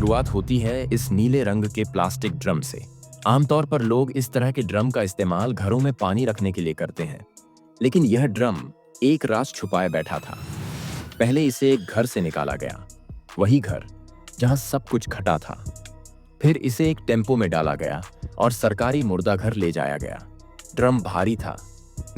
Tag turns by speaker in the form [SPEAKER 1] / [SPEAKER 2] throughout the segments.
[SPEAKER 1] शुरुआत होती है इस नीले रंग के प्लास्टिक ड्रम से। आमतौर पर लोग इस तरह के ड्रम का इस्तेमाल घरों में पानी रखने के लिए करते हैं, लेकिन यह ड्रम एक राज छुपाए बैठा था। पहले इसे एक घर से निकाला गया, वही घर जहां सब कुछ घटा था। फिर इसे एक टेम्पो में डाला गया और सरकारी मुर्दा घर ले जाया गया। ड्रम भारी था,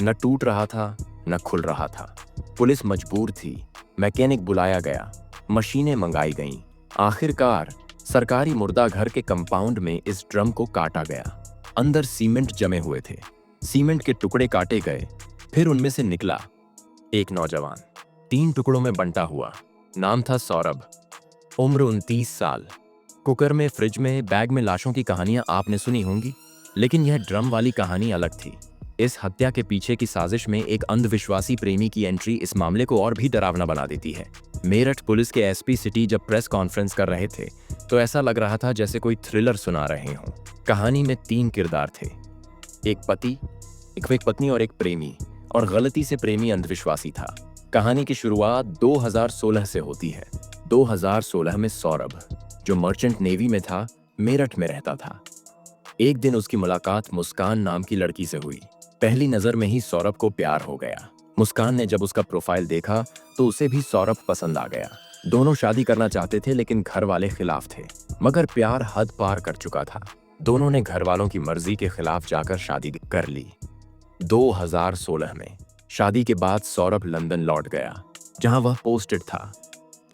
[SPEAKER 1] न टूट रहा था न खुल रहा था। पुलिस मजबूर थी, मैकेनिक बुलाया गया, मशीनें मंगाई गईं। आखिरकार सरकारी मुर्दा घर के कंपाउंड में इस ड्रम को काटा गया। अंदर सीमेंट जमे हुए थे। सीमेंट के टुकड़े काटे गए। फिर उनमें से निकला एक नौजवान, 3 टुकड़ों में बंटा हुआ। नाम था सौरभ, उम्र 29 साल। कुकर में, फ्रिज में, बैग में लाशों की कहानियां आपने सुनी होंगी, लेकिन यह ड्रम वाली कहानी अलग थी। इस हत्या के पीछे की साजिश में एक अंधविश्वासी प्रेमी की एंट्री इस मामले को और भी डरावना बना देती है। मेरठ पुलिस के एसपी सिटी जब प्रेस कॉन्फ्रेंस कर रहे थे तो ऐसा लग रहा था जैसे कोई थ्रिलर सुना रहे हों। कहानी में 3 किरदार थे, एक पति, एक पत्नी और एक प्रेमी, और गलती से प्रेमी अंधविश्वासी था। कहानी की शुरुआत 2016 से होती है। 2016 में सौरभ, जो मर्चेंट नेवी में था, मेरठ में रहता था। एक दिन उसकी मुलाकात मुस्कान नाम की लड़की से हुई। पहली नजर में ही सौरभ को प्यार हो गया। मुस्कान ने जब उसका प्रोफाइल देखा तो उसे भी सौरभ पसंद आ गया। दोनों शादी करना चाहते थे, लेकिन घर वाले खिलाफ थे। मगर प्यार हद पार कर चुका था। दोनों ने घर वालों की मर्जी के खिलाफ जाकर शादी कर ली। 2016 में शादी के बाद सौरभ लंदन लौट गया, जहां वह पोस्टेड था।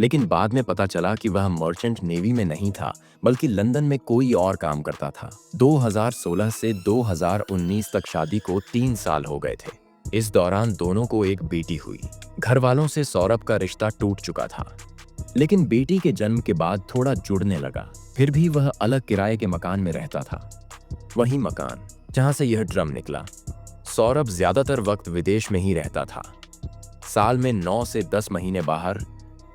[SPEAKER 1] लेकिन बाद में पता चला कि वह मर्चेंट नेवी में नहीं था, बल्कि लंदन में कोई और काम करता था। 2016 से 2019 तक शादी को 3 साल हो गए थे। इस दौरान दोनों को एक बेटी हुई। घर वालों से सौरभ का रिश्ता टूट चुका था, लेकिन बेटी के जन्म के बाद थोड़ा जुड़ने लगा। फिर भी वह अलग किराए के मकान में रहता था, वही मकान जहां से यह ड्रम निकला। सौरभ ज्यादातर वक्त विदेश में ही रहता था। साल में 9 से 10 महीने बाहर,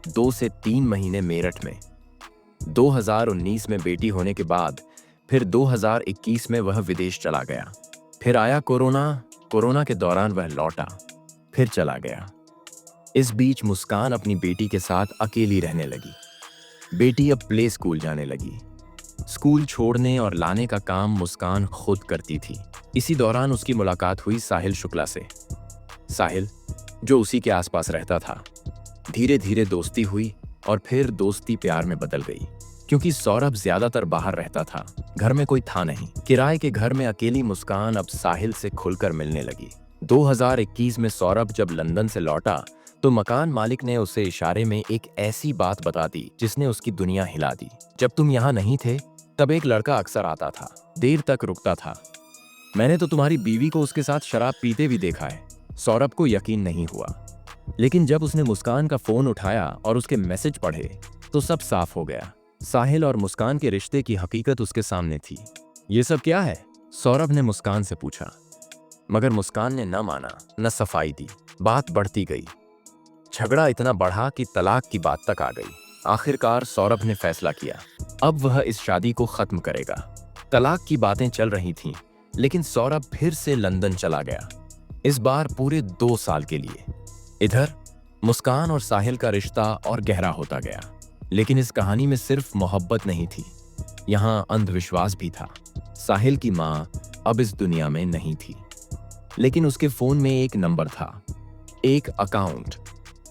[SPEAKER 1] 2 से 3 महीने मेरठ में। 2019 में बेटी होने के बाद फिर 2021 में वह विदेश चला गया। फिर आया कोरोना के दौरान वह लौटा, फिर चला गया। इस बीच मुस्कान अपनी बेटी के साथ अकेली रहने लगी। बेटी अब प्ले स्कूल जाने लगी। स्कूल छोड़ने और लाने का काम मुस्कान खुद करती थी। इसी दौरान उसकी मुलाकात हुई साहिल शुक्ला से। साहिल, जो उसी के आसपास रहता था। धीरे धीरे दोस्ती हुई और फिर दोस्ती प्यार में बदल गई, क्योंकि सौरभ ज्यादातर बाहर रहता था, घर में कोई था नहीं। किराए के घर में अकेली मुस्कान अब साहिल से खुलकर मिलने लगी। 2021 में सौरभ जब लंदन से लौटा तो मकान मालिक ने उसे इशारे में एक ऐसी बात बता दी जिसने उसकी दुनिया हिला दी। जब तुम यहाँ नहीं थे तब एक लड़का अक्सर आता था, देर तक रुकता था। मैंने तो तुम्हारी बीवी को उसके साथ शराब पीते भी देखा है। सौरभ को यकीन नहीं हुआ, लेकिन जब उसने मुस्कान का फोन उठाया और उसके मैसेज पढ़े तो सब साफ हो गया। साहिल और मुस्कान के रिश्ते की हकीकत उसके सामने थी। ये सब क्या है? सौरभ ने मुस्कान से पूछा, मगर मुस्कान ने न माना, न सफाई दी। बात बढ़ती गई। झगड़ा इतना बढ़ा कि तलाक की बात तक आ गई। आखिरकार सौरभ ने फैसला किया, अब वह इस शादी को खत्म करेगा। तलाक की बातें चल रही थीं, लेकिन सौरभ फिर से लंदन चला गया, इस बार पूरे 2 साल के लिए। इधर मुस्कान और साहिल का रिश्ता और गहरा होता गया, लेकिन इस कहानी में सिर्फ मोहब्बत नहीं थी, यहाँ अंधविश्वास भी था। साहिल की माँ अब इस दुनिया में नहीं थी, लेकिन उसके फोन में एक नंबर था, एक अकाउंट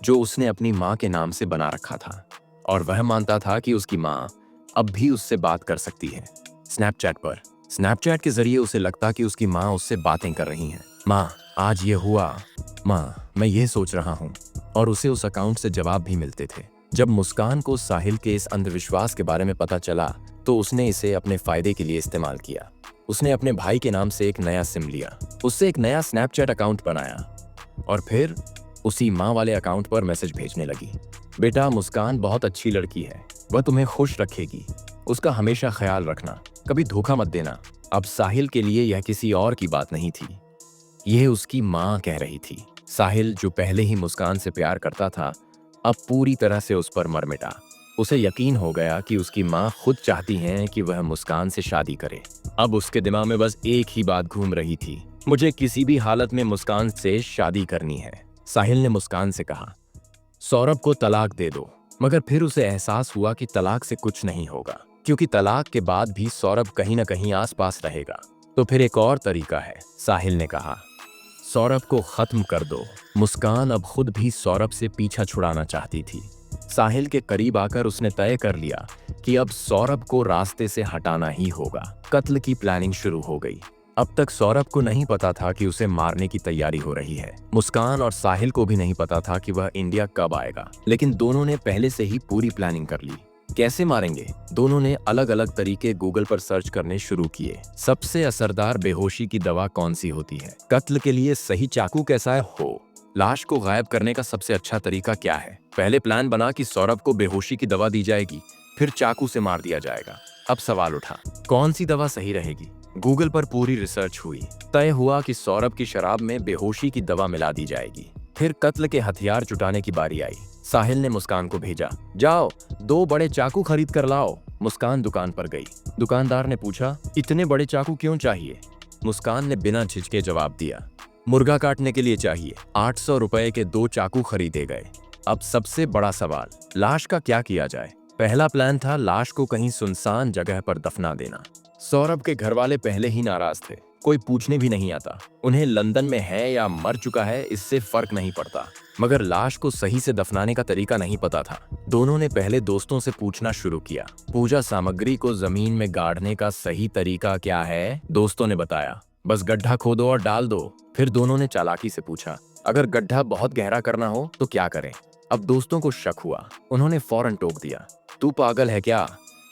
[SPEAKER 1] जो उसने अपनी माँ के नाम से बना रखा था, और वह मानता था कि उसकी माँ अब भी उससे बात कर सकती है, स्नैपचैट पर। स्नैपचैट के जरिए उसे लगता कि उसकी माँ उससे बातें कर रही हैं। माँ, आज ये हुआ, माँ मैं ये सोच रहा हूँ, और उसे उस अकाउंट से जवाब भी मिलते थे। जब मुस्कान को साहिल के इस अंधविश्वास के बारे में पता चला तो उसने इसे अपने फायदे के लिए इस्तेमाल किया। उसने अपने भाई के नाम से एक नया सिम लिया, उससे एक नया स्नैपचैट अकाउंट बनाया, और फिर उसी माँ वाले अकाउंट पर मैसेज भेजने लगी। बेटा, मुस्कान बहुत अच्छी लड़की है, वह तुम्हें खुश रखेगी, उसका हमेशा ख्याल रखना, कभी धोखा मत देना। अब साहिल के लिए यह किसी और की बात नहीं थी, यह उसकी माँ कह रही थी। साहिल, जो पहले ही मुस्कान से प्यार करता था, अब पूरी तरह से उस पर मर मिटा। उसे यकीन हो गया कि उसकी माँ खुद चाहती हैं कि वह मुस्कान से शादी करे। अब उसके दिमाग में बस एक ही बात घूम रही थी, मुझे किसी भी हालत में मुस्कान से शादी करनी है। साहिल ने मुस्कान से कहा, सौरभ को तलाक दे दो, मगर फिर उसे एहसास हुआ कि तलाक से कुछ नहीं होगा, क्योंकि तलाक के बाद भी सौरभ कहीं न कहीं आसपास रहेगा। तो फिर एक और तरीका है, साहिल ने कहा। सौरभ को खत्म कर दो। मुस्कान अब खुद भी सौरभ से पीछा छुड़ाना चाहती थी। साहिल के करीब आकर उसने तय कर लिया कि अब सौरभ को रास्ते से हटाना ही होगा। कत्ल की प्लानिंग शुरू हो गई। अब तक सौरभ को नहीं पता था कि उसे मारने की तैयारी हो रही है। मुस्कान और साहिल को भी नहीं पता था कि वह इंडिया कब आएगा, लेकिन दोनों ने पहले से ही पूरी प्लानिंग कर ली। कैसे मारेंगे? दोनों ने अलग अलग तरीके गूगल पर सर्च करने शुरू किए। सबसे असरदार बेहोशी की दवा कौन सी होती है? कत्ल के लिए सही चाकू कैसा हो? लाश को गायब करने का सबसे अच्छा तरीका क्या है? पहले प्लान बना कि सौरभ को बेहोशी की दवा दी जाएगी, फिर चाकू से मार दिया जाएगा। अब सवाल उठा, कौन सी दवा सही रहेगी? गूगल पर पूरी रिसर्च हुई। तय हुआ कि सौरभ की शराब में बेहोशी की दवा मिला दी जाएगी। फिर कत्ल के हथियार जुटाने की बारी आई। साहिल ने मुस्कान को भेजा, जाओ 2 बड़े चाकू खरीद कर लाओ। मुस्कान दुकान पर गई। दुकानदार ने पूछा, इतने बड़े चाकू क्यों चाहिए? मुस्कान ने बिना झिझके जवाब दिया, मुर्गा काटने के लिए चाहिए। 800 रुपए के 2 चाकू खरीदे गए। अब सबसे बड़ा सवाल, लाश का क्या किया जाए? पहला प्लान था लाश को कहीं सुनसान जगह पर दफना देना। सौरभ के घर वाले पहले ही नाराज थे। कोई पूछने भी नहीं आता। उन्हें लंदन में है या मर चुका है इससे फर्क नहीं पड़ता, मगर लाश को सही से दफनाने का तरीका नहीं पता था। दोनों ने पहले दोस्तों से पूछना शुरू किया, पूजा सामग्री को जमीन में गाड़ने का सही तरीका क्या है? दोस्तों ने बताया, बस गड्ढा खोदो और डाल दो। फिर दोनों ने चालाकी से पूछा, अगर गड्ढा बहुत गहरा करना हो तो क्या करें? अब दोस्तों को शक हुआ। उन्होंने फौरन टोक दिया, तू पागल है क्या?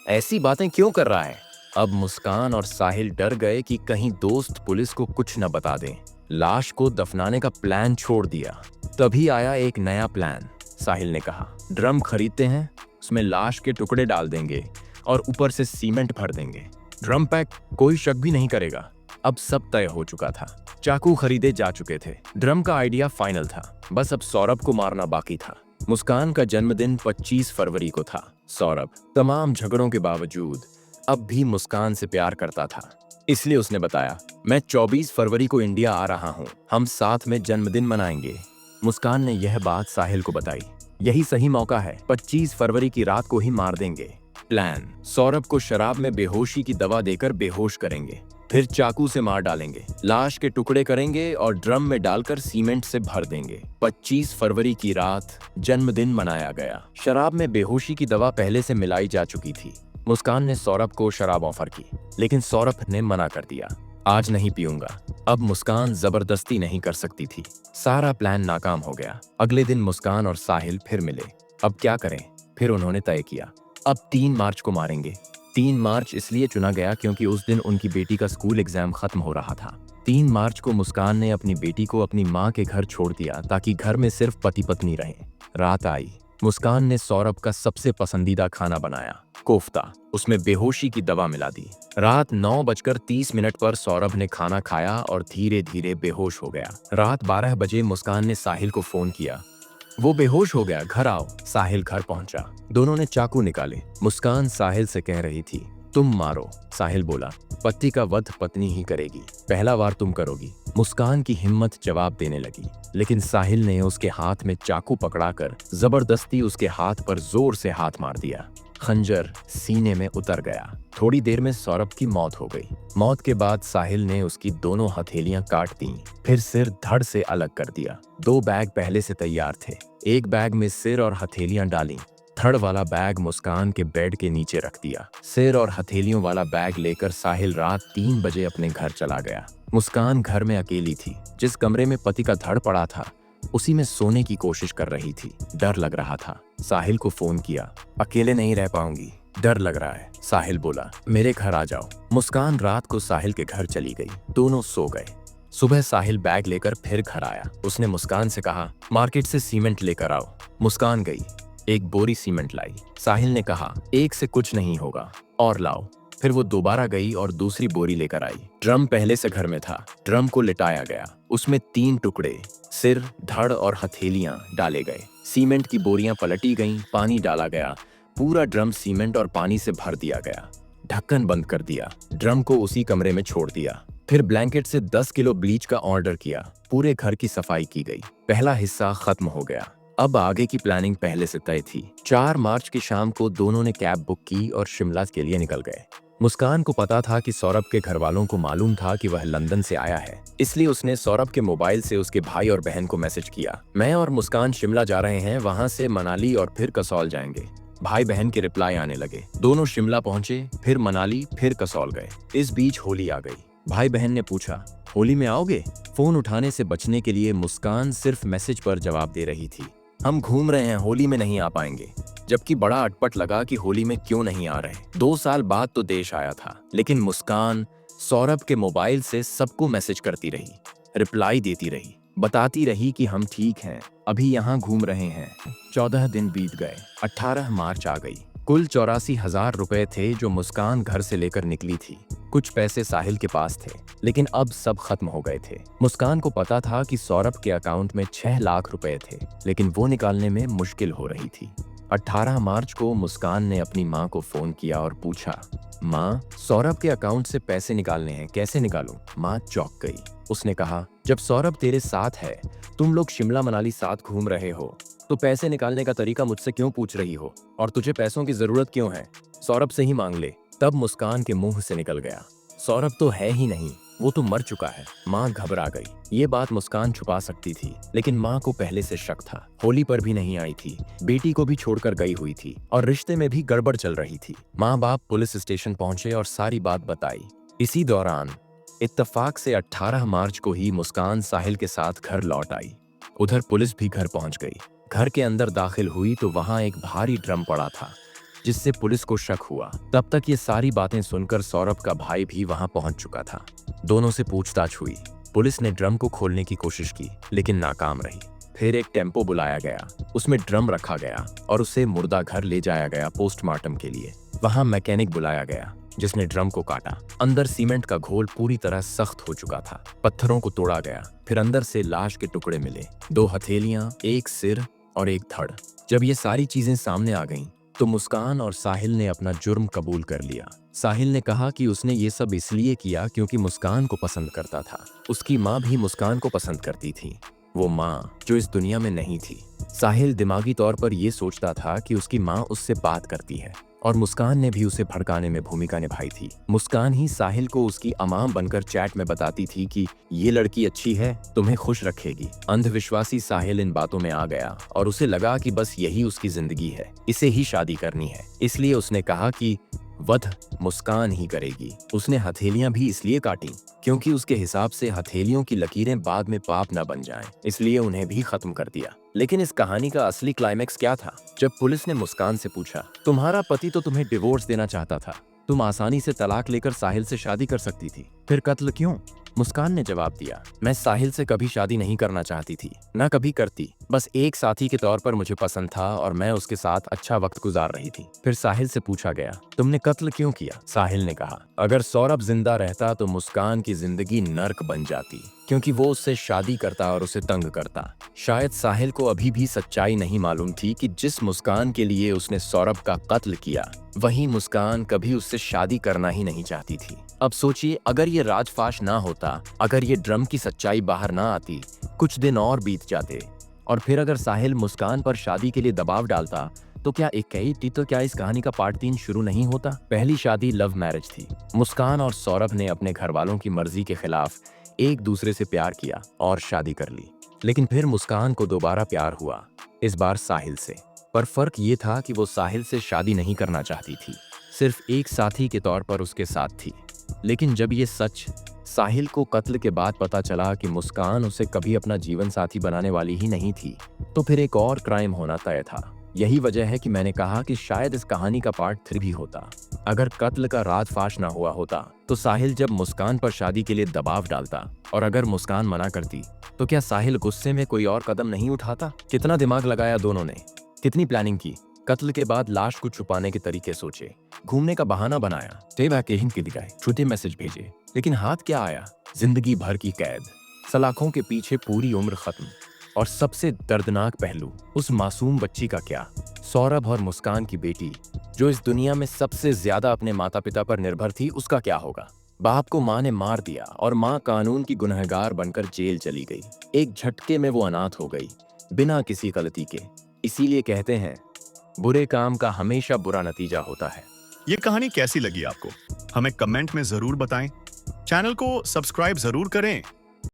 [SPEAKER 1] ऐसी बातें क्यों कर रहा है? अब मुस्कान और साहिल डर गए कि कहीं दोस्त पुलिस को कुछ न बता दें। लाश को दफनाने का प्लान छोड़ दिया। तभी आया एक नया प्लान। साहिल ने कहा, ड्रम खरीदते हैं, उसमें लाश के टुकड़े डाल देंगे और ऊपर से सीमेंट भर देंगे। ड्रम पैक, कोई शक भी नहीं करेगा। अब सब तय हो चुका था। चाकू खरीदे जा चुके थे। ड्रम का आइडिया फाइनल था, बस अब सौरभ को मारना बाकी था। मुस्कान का जन्मदिन 25 फरवरी को था। सौरभ तमाम झगड़ों के बावजूद अब भी मुस्कान से प्यार करता था, इसलिए उसने बताया, मैं 24 फरवरी को इंडिया आ रहा हूँ, हम साथ में जन्मदिन मनाएंगे। मुस्कान ने यह बात साहिल को बताई। यही सही मौका है, 25 फरवरी की रात को ही मार देंगे। प्लान, सौरभ को शराब में बेहोशी की दवा देकर बेहोश करेंगे, फिर चाकू से मार डालेंगे, लाश के टुकड़े करेंगे और ड्रम में डालकर सीमेंट से भर देंगे। 25 फरवरी की रात जन्मदिन मनाया गया। शराब में बेहोशी की दवा पहले से मिलाई जा चुकी थी। मुस्कान ने सौरभ को शराब ऑफर की, लेकिन सौरभ ने मना कर दिया, आज नहीं पीऊंगा। अब मुस्कान जबरदस्ती नहीं कर सकती थी। सारा प्लान नाकाम हो गया। अगले दिन मुस्कान और साहिल फिर मिले। अब क्या करें? फिर उन्होंने तय किया, अब 3 मार्च को मारेंगे। 3 मार्च इसलिए चुना गया क्योंकि उस दिन उनकी बेटी का स्कूल एग्जाम खत्म हो रहा था। 3 मार्च को मुस्कान ने अपनी बेटी को अपनी माँ के घर छोड़ दिया ताकि घर में सिर्फ पति पत्नी रहें। रात आई। मुस्कान ने सौरभ का सबसे पसंदीदा खाना बनाया, कोफ्ता। उसमें बेहोशी की दवा मिला दी। रात 9:30 पर सौरभ ने खाना खाया और धीरे धीरे बेहोश हो गया। रात 12 बजे मुस्कान ने साहिल को फोन किया, वो बेहोश हो गया, घर आओ। साहिल घर पहुंचा। दोनों ने चाकू निकाले। मुस्कान साहिल से कह रही थी, तुम मारो। साहिल बोला, पति का वध पत्नी ही करेगी, पहला वार तुम करोगी। मुस्कान की हिम्मत जवाब देने लगी, लेकिन साहिल ने उसके हाथ में चाकू पकड़ाकर जबरदस्ती उसके हाथ पर जोर से हाथ मार दिया। खंजर सीने में उतर गया। थोड़ी देर में सौरभ की मौत हो गई। मौत के बाद साहिल ने उसकी दोनों हथेलियां काट दी, फिर सिर धड़ से अलग कर दिया। 2 बैग पहले से तैयार थे। एक बैग में सिर और हथेलियां डाली, धड़ वाला बैग मुस्कान के बेड के नीचे रख दिया। सिर और हथेलियों वाला बैग लेकर साहिल रात 3 बजे अपने घर चला गया। मुस्कान घर में अकेली थी। जिस कमरे में पति का धड़ पड़ा था उसी में सोने की कोशिश कर रही थी। डर लग रहा था। साहिल को फोन किया, अकेले नहीं रह पाऊंगी, डर लग रहा है। साहिल बोला, मेरे घर आ जाओ। मुस्कान रात को साहिल के घर चली गई। दोनों सो गए। सुबह साहिल बैग लेकर फिर घर आया। उसने मुस्कान से कहा, मार्केट से सीमेंट लेकर आओ। मुस्कान गई, एक बोरी सीमेंट लाई। साहिल ने कहा, एक से कुछ नहीं होगा, और लाओ। फिर वो दोबारा गई और दूसरी बोरी लेकर आई। ड्रम पहले से घर में था। ड्रम को लिटाया गया। उसमें 3 टुकड़े, सिर, धड़ और हथेलियां डाले गए। सीमेंट की बोरियां पलटी गईं, पानी डाला गया। पूरा ड्रम सीमेंट और पानी से भर दिया गया। ढक्कन बंद कर दिया। ड्रम को उसी कमरे में छोड़ दिया। फिर ब्लैंकेट से 10 किलो ब्लीच का ऑर्डर किया। पूरे घर की सफाई की गई। पहला हिस्सा खत्म हो गया। अब आगे की प्लानिंग पहले से तय थी। 4 मार्च की शाम को दोनों ने कैब बुक की और शिमला के लिए निकल गए। मुस्कान को पता था कि सौरभ के घर वालों को मालूम था कि वह लंदन से आया है, इसलिए उसने सौरभ के मोबाइल से उसके भाई और बहन को मैसेज किया, मैं और मुस्कान शिमला जा रहे हैं, वहां से मनाली और फिर कसौल जाएंगे। भाई बहन के रिप्लाई आने लगे। दोनों शिमला पहुंचे, फिर मनाली, फिर कसौल गए। इस बीच होली आ गई। भाई बहन ने पूछा, होली में आओगे? फोन उठाने से बचने के लिए मुस्कान सिर्फ मैसेज पर जवाब दे रही थी, हम घूम रहे हैं, होली में नहीं आ पाएंगे। जबकि बड़ा अटपट लगा कि होली में क्यों नहीं आ रहे। 2 साल बाद तो देश आया था, लेकिन मुस्कान सौरभ के मोबाइल से सबको मैसेज करती रही, रिप्लाई देती रही, बताती रही कि हम ठीक हैं, अभी यहाँ घूम रहे हैं। 14 दिन बीत गए, 18 मार्च आ गई। कुल 84,000 रुपए थे जो मुस्कान घर से लेकर निकली थी। कुछ पैसे साहिल के पास थे, लेकिन अब सब खत्म हो गए थे। मुस्कान को पता था कि सौरभ के अकाउंट में 6 लाख रुपए थे, लेकिन वो निकालने में मुश्किल हो रही थी। 18 मार्च को मुस्कान ने अपनी माँ को फोन किया और पूछा, माँ, सौरभ के अकाउंट से पैसे निकालने हैं, कैसे निकालूं? माँ चौंक गई। उसने कहा, जब सौरभ तेरे साथ है, तुम लोग शिमला मनाली साथ घूम रहे हो, तो पैसे निकालने का तरीका मुझसे क्यों पूछ रही हो? और तुझे पैसों की जरूरत क्यों है? सौरभ से ही मांग ले। तब मुस्कान के मुंह से निकल गया, सौरभ तो है ही नहीं, वो तो मर चुका है। माँ घबरा गई। ये बात मुस्कान छुपा सकती थी, लेकिन माँ को पहले से शक था। होली पर भी नहीं आई थी, बेटी को भी छोड़कर गई हुई थी और रिश्ते में भी गड़बड़ चल रही थी। माँ बाप पुलिस स्टेशन पहुंचे और सारी बात बताई। इसी दौरान इत्तेफाक से 18 मार्च को ही मुस्कान साहिल के साथ घर लौट आई। उधर पुलिस भी घर पहुंच गई। घर के अंदर दाखिल हुई तो वहां एक भारी ड्रम पड़ा था, जिससे पुलिस को शक हुआ। तब तक ये सारी बातें सुनकर सौरभ का भाई भी वहां पहुंच चुका था। दोनों से पूछताछ हुई। पुलिस ने ड्रम को खोलने की कोशिश की, लेकिन नाकाम रही। फिर एक टेम्पो बुलाया गया, उसमें ड्रम रखा गया और उसे मुर्दा घर ले जाया गया पोस्टमार्टम के लिए। वहां मैकेनिक बुलाया गया, जिसने ड्रम को काटा। अंदर सीमेंट का घोल पूरी तरह सख्त हो चुका था। पत्थरों को तोड़ा गया, फिर अंदर से लाश के टुकड़े मिले, 2 हथेलियां, एक सिर और एक धड़। जब ये सारी चीजें सामने आ गईं, तो मुस्कान और साहिल ने अपना जुर्म कबूल कर लिया। साहिल ने कहा कि उसने ये सब इसलिए किया क्योंकि मुस्कान को पसंद करता था। उसकी माँ भी मुस्कान को पसंद करती थी, वो माँ जो इस दुनिया में नहीं थी। साहिल दिमागी तौर पर ये सोचता था कि उसकी माँ उससे बात करती है और मुस्कान ने भी उसे भड़काने में भूमिका निभाई थी। मुस्कान ही साहिल को उसकी अमाम बनकर चैट में बताती थी कि ये लड़की अच्छी है, तुम्हें खुश रखेगी। अंधविश्वासी साहिल इन बातों में आ गया और उसे लगा कि बस यही उसकी जिंदगी है, इसे ही शादी करनी है। इसलिए उसने कहा कि वध मुस्कान ही करेगी। उसने हथेलियां भी इसलिए काटी क्योंकि उसके हिसाब से हथेलियों की लकीरें बाद में पाप न बन जाएं, इसलिए उन्हें भी खत्म कर दिया। लेकिन इस कहानी का असली क्लाइमैक्स क्या था? जब पुलिस ने मुस्कान से पूछा, तुम्हारा पति तो तुम्हें डिवोर्स देना चाहता था, तुम आसानी से तलाक लेकर साहिल से शादी कर सकती थी, फिर कत्ल क्यों? मुस्कान ने जवाब दिया, मैं साहिल से कभी शादी नहीं करना चाहती थी, ना कभी करती। बस एक साथी के तौर पर मुझे पसंद था और मैं उसके साथ अच्छा वक्त गुजार रही थी। फिर साहिल से पूछा गया, तुमने कत्ल क्यों किया? साहिल ने कहा, अगर सौरभ जिंदा रहता तो मुस्कान की जिंदगी नर्क बन जाती, क्योंकि वो उससे शादी करता और उसे तंग करता। शायद साहिल को अभी भी सच्चाई नहीं मालूम थी कि जिस मुस्कान के लिए उसने सौरभ का कत्ल किया, वही मुस्कान कभी उससे शादी करना ही नहीं चाहती थी। अब सोचिए, अगर ये राजफाश ना होता, अगर ये ड्रम की सच्चाई बाहर ना आती, कुछ दिन और बीत जाते और फिर अगर साहिल मुस्कान पर शादी के लिए दबाव डालता, तो क्या तो क्या इस कहानी का पार्ट 3 शुरू नहीं होता? पहली शादी लव मैरिज थी। मुस्कान और सौरभ ने अपने घर वालों की मर्जी के खिलाफ एक दूसरे से प्यार किया और शादी कर ली। लेकिन फिर मुस्कान को दोबारा प्यार हुआ, इस बार साहिल से। पर फर्क ये था कि वो साहिल से शादी नहीं करना चाहती थी, सिर्फ एक साथी के तौर पर उसके साथ थी। लेकिन जब ये सच साहिल को कत्ल के बाद पता चला कि मुस्कान उसे कभी अपना जीवन साथी बनाने वाली ही नहीं थी, तो फिर एक और क्राइम होना तय था। यही वजह है कि मैंने कहा कि शायद इस कहानी का पार्ट 3 भी होता। अगर कत्ल का राजफाश ना हुआ होता, तो साहिल जब मुस्कान पर शादी के लिए दबाव डालता और अगर मुस्कान मना करती, तो क्या साहिल गुस्से में कोई और कदम नहीं उठाता? कितना दिमाग लगाया दोनों ने, कितनी प्लानिंग की। कत्ल के बाद लाश को छुपाने के तरीके सोचे, घूमने का बहाना बनाया, वैकेशन के दिखाए, छोटे मैसेज भेजे, लेकिन हाथ क्या आया? जिंदगी भर की कैद, सलाखों के पीछे पूरी उम्र खत्म। और सबसे दर्दनाक पहलू, उस मासूम बच्ची का क्या? सौरभ और मुस्कान की बेटी, जो इस दुनिया में सबसे ज्यादा अपने माता पिता पर निर्भर थी, उसका क्या होगा? बाप को माँ ने मार दिया और माँ कानून की गुनहगार बनकर जेल चली गई। एक झटके में वो अनाथ हो गई। बिना किसी गलती के। इसीलिए कहते हैं, बुरे काम का हमेशा बुरा नतीजा होता है।
[SPEAKER 2] ये कहानी कैसी लगी आपको? हमें कमेंट में जरूर बताएं। चैनल को सब्सक्राइब जरूर करें